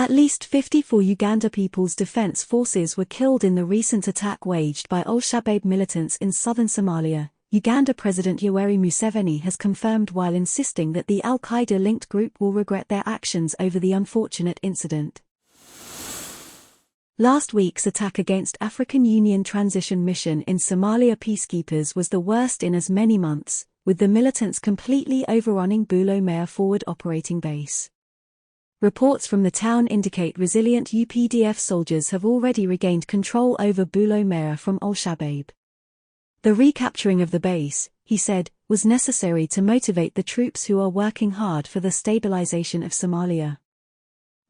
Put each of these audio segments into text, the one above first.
At least 54 Uganda People's Defense Forces were killed in the recent attack waged by al-Shabab militants in southern Somalia, Uganda President Yoweri Museveni has confirmed while insisting that the al-Qaeda-linked group will regret their actions over the unfortunate incident. Last week's attack against African Union Transition Mission in Somalia peacekeepers was the worst in as many months, with the militants completely overrunning Bulo Mare forward operating base. Reports from the town indicate resilient UPDF soldiers have already regained control over Bulo Mare from al-Shabab. The recapturing of the base, he said, was necessary to motivate the troops who are working hard for the stabilization of Somalia.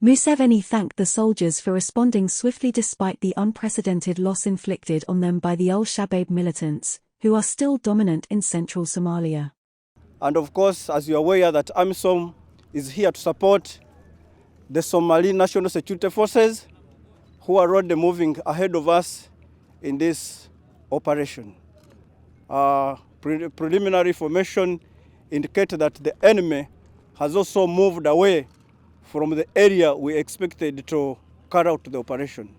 Museveni thanked the soldiers for responding swiftly despite the unprecedented loss inflicted on them by the al-Shabab militants, who are still dominant in central Somalia. And of course, as you are aware, that AMISOM is here to support the Somali National Security Forces, who are already moving ahead of us in this operation. Preliminary information indicates that the enemy has also moved away from the area we expected to carry out the operation.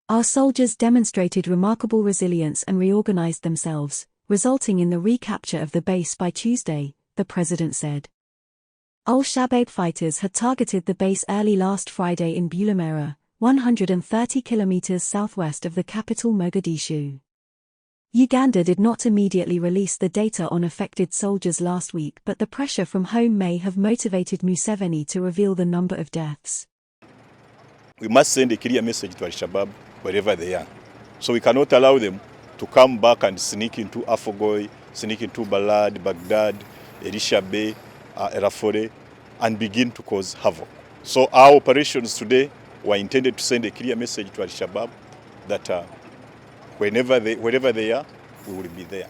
Our soldiers demonstrated remarkable resilience and reorganized themselves, resulting in the recapture of the base by Tuesday, the president said. Al-Shabab fighters had targeted the base early last Friday in Bulo Mare, 130 kilometers southwest of the capital Mogadishu. Uganda did not immediately release the data on affected soldiers last week, but the pressure from home may have motivated Museveni to reveal the number of deaths. We must send a clear message to al-Shabab wherever they are. So we cannot allow them to come back and sneak into Afogoi, sneak into Balad, Baghdad, Elisha Bay, Erafore, and begin to cause havoc. So our operations today were intended to send a clear message to al-Shabab that wherever they are, we will be there.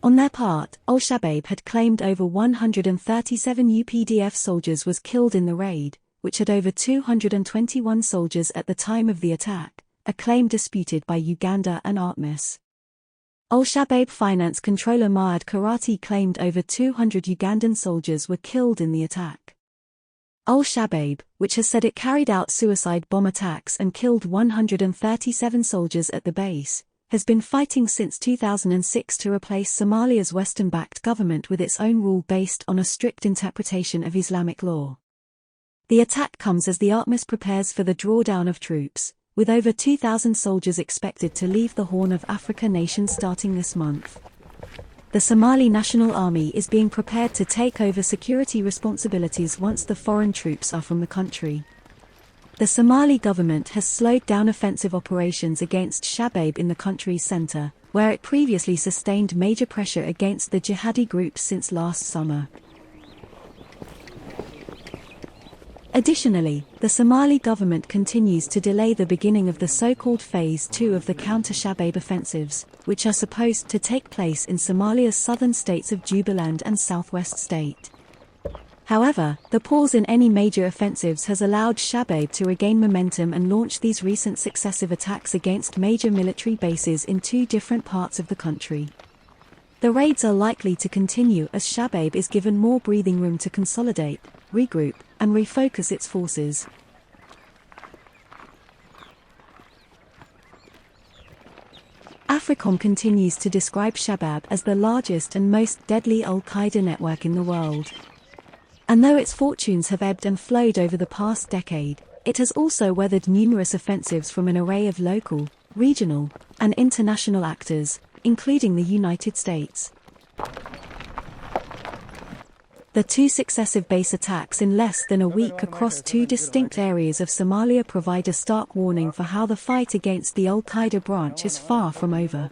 On their part, al-Shabab had claimed over 137 UPDF soldiers was killed in the raid, which had over 221 soldiers at the time of the attack, a claim disputed by Uganda and ATMIS. Al-Shabab finance controller Mahad Karati claimed over 200 Ugandan soldiers were killed in the attack. Al-Shabab, which has said it carried out suicide bomb attacks and killed 137 soldiers at the base, has been fighting since 2006 to replace Somalia's Western-backed government with its own rule based on a strict interpretation of Islamic law. The attack comes as the ATMIS prepares for the drawdown of troops, with over 2,000 soldiers expected to leave the Horn of Africa nation starting this month. The Somali National Army is being prepared to take over security responsibilities once the foreign troops are from the country. The Somali government has slowed down offensive operations against Shabab in the country's center, where it previously sustained major pressure against the jihadi groups since last summer. Additionally, the Somali government continues to delay the beginning of the so-called Phase 2 of the counter-Shabab offensives, which are supposed to take place in Somalia's southern states of Jubaland and Southwest State. However, the pause in any major offensives has allowed Shabab to regain momentum and launch these recent successive attacks against major military bases in two different parts of the country. The raids are likely to continue as Shabab is given more breathing room to consolidate, regroup, and refocus its forces. AFRICOM continues to describe Shabab as the largest and most deadly al-Qaeda network in the world. And though its fortunes have ebbed and flowed over the past decade, it has also weathered numerous offensives from an array of local, regional, and international actors, including the United States. The two successive base attacks in less than a week across two distinct areas of Somalia provide a stark warning for how the fight against the al-Qaeda branch is far from over.